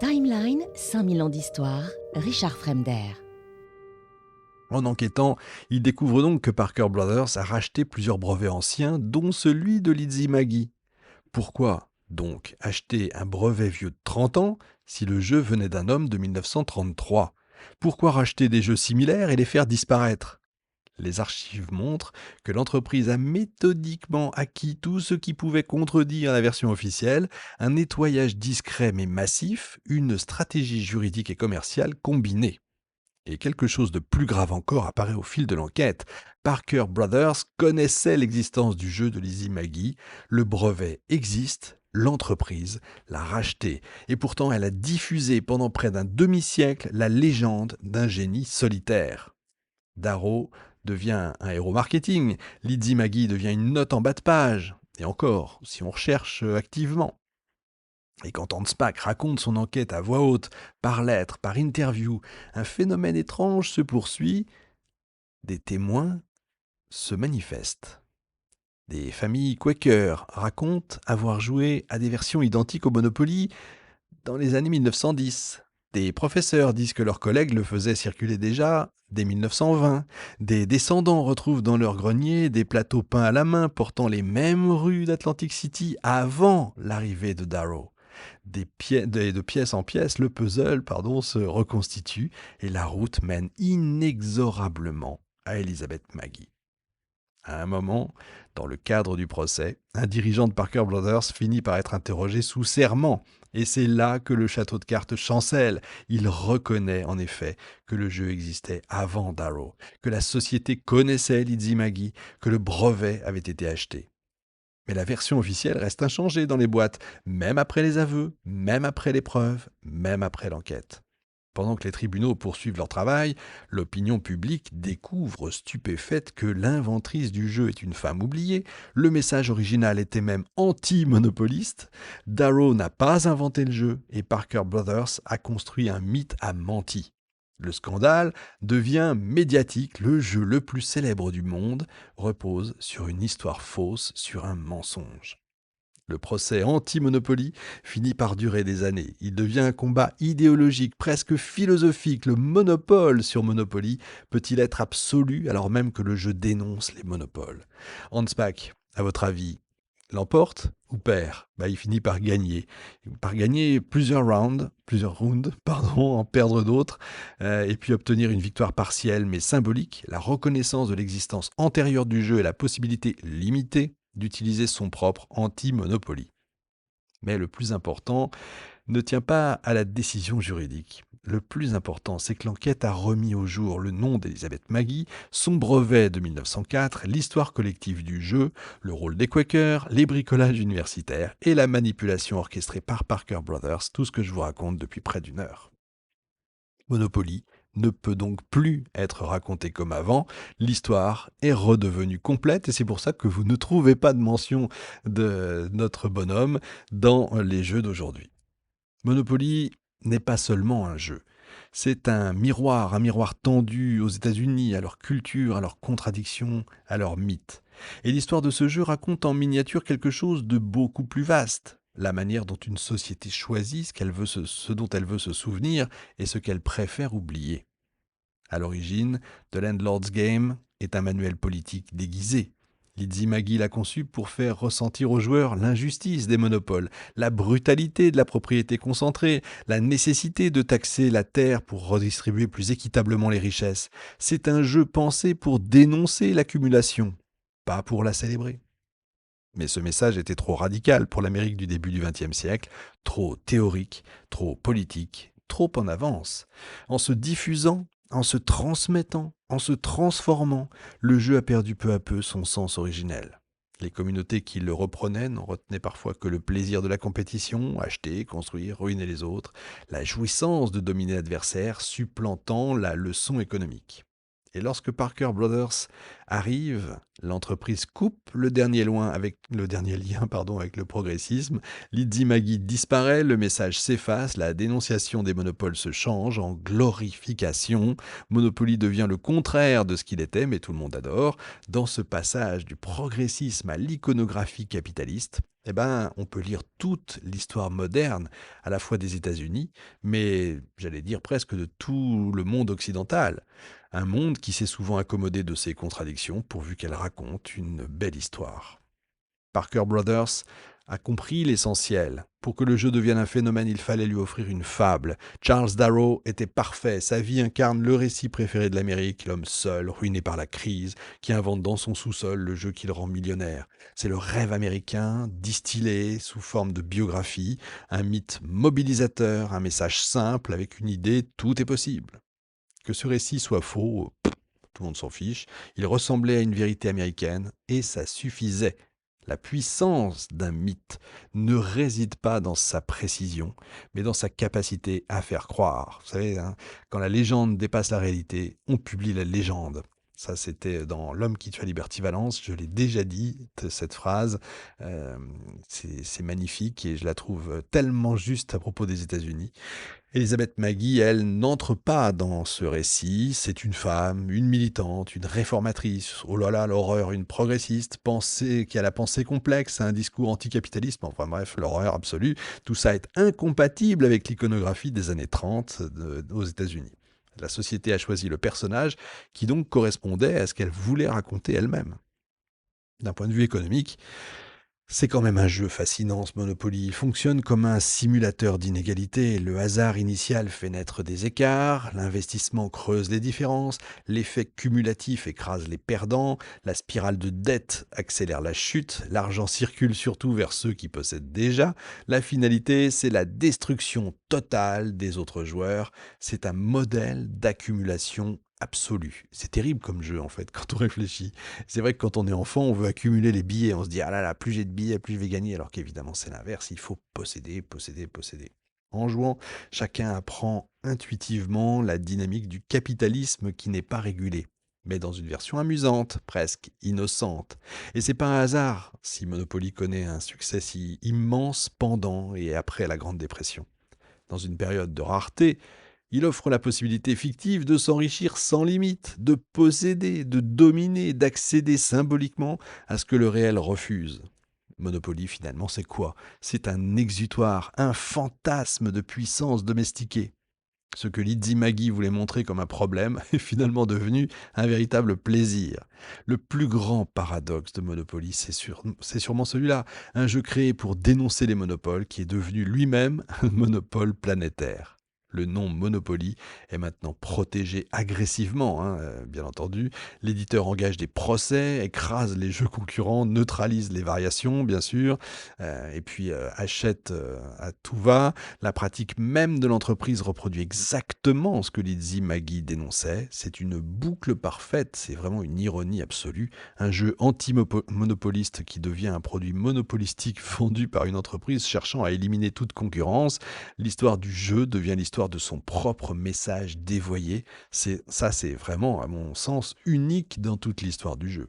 Timeline, 5000 ans d'histoire, Richard Fremder. En enquêtant, il découvre donc que Parker Brothers a racheté plusieurs brevets anciens, dont celui de Lizzie Maggie. Pourquoi donc acheter un brevet vieux de 30 ans si le jeu venait d'un homme de 1933 ? Pourquoi racheter des jeux similaires et les faire disparaître ? Les archives montrent que l'entreprise a méthodiquement acquis tout ce qui pouvait contredire la version officielle, un nettoyage discret mais massif, une stratégie juridique et commerciale combinée. Et quelque chose de plus grave encore apparaît au fil de l'enquête. Parker Brothers connaissait l'existence du jeu de Lizzie Maggie, le brevet existe, l'entreprise l'a racheté, et pourtant elle a diffusé pendant près d'un demi-siècle la légende d'un génie solitaire. Darrow devient un héros marketing, Lizzie Maggie devient une note en bas de page, et encore, si on recherche activement. Et quand Hanspach raconte son enquête à voix haute, par lettre, par interview, un phénomène étrange se poursuit, des témoins se manifestent. Des familles Quaker racontent avoir joué à des versions identiques au Monopoly dans les années 1910. Des professeurs disent que leurs collègues le faisaient circuler déjà dès 1920. Des descendants retrouvent dans leur grenier des plateaux peints à la main portant les mêmes rues d'Atlantic City avant l'arrivée de Darrow. De pièce en pièce, le puzzle se reconstitue et la route mène inexorablement à Elizabeth Maggie. À un moment, dans le cadre du procès, un dirigeant de Parker Brothers finit par être interrogé sous serment. Et c'est là que le château de cartes chancelle. Il reconnaît en effet que le jeu existait avant Darrow, que la société connaissait Lizzie Maggie, que le brevet avait été acheté. Mais la version officielle reste inchangée dans les boîtes, même après les aveux, même après les preuves, même après l'enquête. Pendant que les tribunaux poursuivent leur travail, l'opinion publique découvre stupéfaite que l'inventrice du jeu est une femme oubliée, le message original était même anti-monopoliste, Darrow n'a pas inventé le jeu et Parker Brothers a construit un mythe à menti. Le scandale devient médiatique, le jeu le plus célèbre du monde repose sur une histoire fausse, sur un mensonge. Le procès anti-Monopoly finit par durer des années. Il devient un combat idéologique, presque philosophique. Le monopole sur Monopoly peut-il être absolu alors même que le jeu dénonce les monopoles ? Hanspach, à votre avis, l'emporte ou perd ? Il finit par gagner. Par gagner plusieurs rounds, en perdre d'autres, et puis obtenir une victoire partielle mais symbolique, la reconnaissance de l'existence antérieure du jeu et la possibilité limitée d'utiliser son propre anti-monopoly. Mais le plus important ne tient pas à la décision juridique. Le plus important, c'est que l'enquête a remis au jour le nom d'Elizabeth Maggie, son brevet de 1904, l'histoire collective du jeu, le rôle des Quakers, les bricolages universitaires et la manipulation orchestrée par Parker Brothers, tout ce que je vous raconte depuis près d'une heure. Monopoly ne peut donc plus être raconté comme avant, l'histoire est redevenue complète et c'est pour ça que vous ne trouvez pas de mention de notre bonhomme dans les jeux d'aujourd'hui. Monopoly n'est pas seulement un jeu, c'est un miroir tendu aux États-Unis, à leur culture, à leurs contradictions, à leurs mythes. Et l'histoire de ce jeu raconte en miniature quelque chose de beaucoup plus vaste. La manière dont une société choisit ce dont elle veut se souvenir et ce qu'elle préfère oublier. À l'origine, The Landlord's Game est un manuel politique déguisé. Lizzie Maggie l'a conçu pour faire ressentir aux joueurs l'injustice des monopoles, la brutalité de la propriété concentrée, la nécessité de taxer la terre pour redistribuer plus équitablement les richesses. C'est un jeu pensé pour dénoncer l'accumulation, pas pour la célébrer. Mais ce message était trop radical pour l'Amérique du début du XXe siècle, trop théorique, trop politique, trop en avance. En se diffusant, en se transmettant, en se transformant, le jeu a perdu peu à peu son sens originel. Les communautés qui le reprenaient n'en retenaient parfois que le plaisir de la compétition, acheter, construire, ruiner les autres, la jouissance de dominer l'adversaire, supplantant la leçon économique. Et lorsque Parker Brothers arrive, l'entreprise coupe le dernier lien avec le progressisme. Lizzie Maggie disparaît, le message s'efface, la dénonciation des monopoles se change en glorification. Monopoly devient le contraire de ce qu'il était, mais tout le monde adore. Dans ce passage du progressisme à l'iconographie capitaliste, Eh ben, on peut lire toute l'histoire moderne, à la fois des États-Unis, mais j'allais dire presque de tout le monde occidental. Un monde qui s'est souvent accommodé de ses contradictions pourvu qu'elles racontent une belle histoire. Parker Brothers a compris l'essentiel. Pour que le jeu devienne un phénomène, il fallait lui offrir une fable. Charles Darrow était parfait. Sa vie incarne le récit préféré de l'Amérique, l'homme seul, ruiné par la crise, qui invente dans son sous-sol le jeu qui le rend millionnaire. C'est le rêve américain, distillé sous forme de biographie, un mythe mobilisateur, un message simple avec une idée, tout est possible. Que ce récit soit faux, tout le monde s'en fiche. Il ressemblait à une vérité américaine et ça suffisait. La puissance d'un mythe ne réside pas dans sa précision, mais dans sa capacité à faire croire. Vous savez, hein, quand la légende dépasse la réalité, on publie la légende. Ça, c'était dans L'homme qui tua Liberty Valance. Je l'ai déjà dit, cette phrase. Euh, c'est magnifique et je la trouve tellement juste à propos des États-Unis. Elisabeth Maggie, elle, n'entre pas dans ce récit. C'est une femme, une militante, une réformatrice. Oh là là, l'horreur, une progressiste, qui a la pensée complexe, un discours anticapitalisme. Enfin bref, l'horreur absolue. Tout ça est incompatible avec l'iconographie des années 30 aux États-Unis. La société a choisi le personnage qui donc correspondait à ce qu'elle voulait raconter elle-même. D'un point de vue économique, c'est quand même un jeu fascinant, ce Monopoly. Il fonctionne comme un simulateur d'inégalité. Le hasard initial fait naître des écarts, l'investissement creuse les différences, l'effet cumulatif écrase les perdants, la spirale de dette accélère la chute, l'argent circule surtout vers ceux qui possèdent déjà. La finalité, c'est la destruction totale des autres joueurs. C'est un modèle d'accumulation absolue. C'est terrible comme jeu, en fait, quand on réfléchit. C'est vrai que quand on est enfant, on veut accumuler les billets. On se dit, ah là là, plus j'ai de billets, plus je vais gagner. Alors qu'évidemment, c'est l'inverse. Il faut posséder, posséder, posséder. En jouant, chacun apprend intuitivement la dynamique du capitalisme qui n'est pas régulé, mais dans une version amusante, presque innocente. Et c'est pas un hasard si Monopoly connaît un succès si immense pendant et après la Grande Dépression. Dans une période de rareté, il offre la possibilité fictive de s'enrichir sans limite, de posséder, de dominer, d'accéder symboliquement à ce que le réel refuse. Monopoly, finalement, c'est quoi? C'est un exutoire, un fantasme de puissance domestiquée. Ce que Lizzie Maggie voulait montrer comme un problème est finalement devenu un véritable plaisir. Le plus grand paradoxe de Monopoly, c'est sûrement celui-là, un jeu créé pour dénoncer les monopoles qui est devenu lui-même un monopole planétaire. Le nom Monopoly est maintenant protégé agressivement, hein, bien entendu. L'éditeur engage des procès, écrase les jeux concurrents, neutralise les variations, bien sûr, et puis achète à tout va. La pratique même de l'entreprise reproduit exactement ce que Lizzie Maggie dénonçait. C'est une boucle parfaite, c'est vraiment une ironie absolue. Un jeu anti-monopoliste qui devient un produit monopolistique vendu par une entreprise cherchant à éliminer toute concurrence. L'histoire du jeu devient l'histoire de son propre message dévoyé. C'est vraiment, à mon sens, unique dans toute l'histoire du jeu.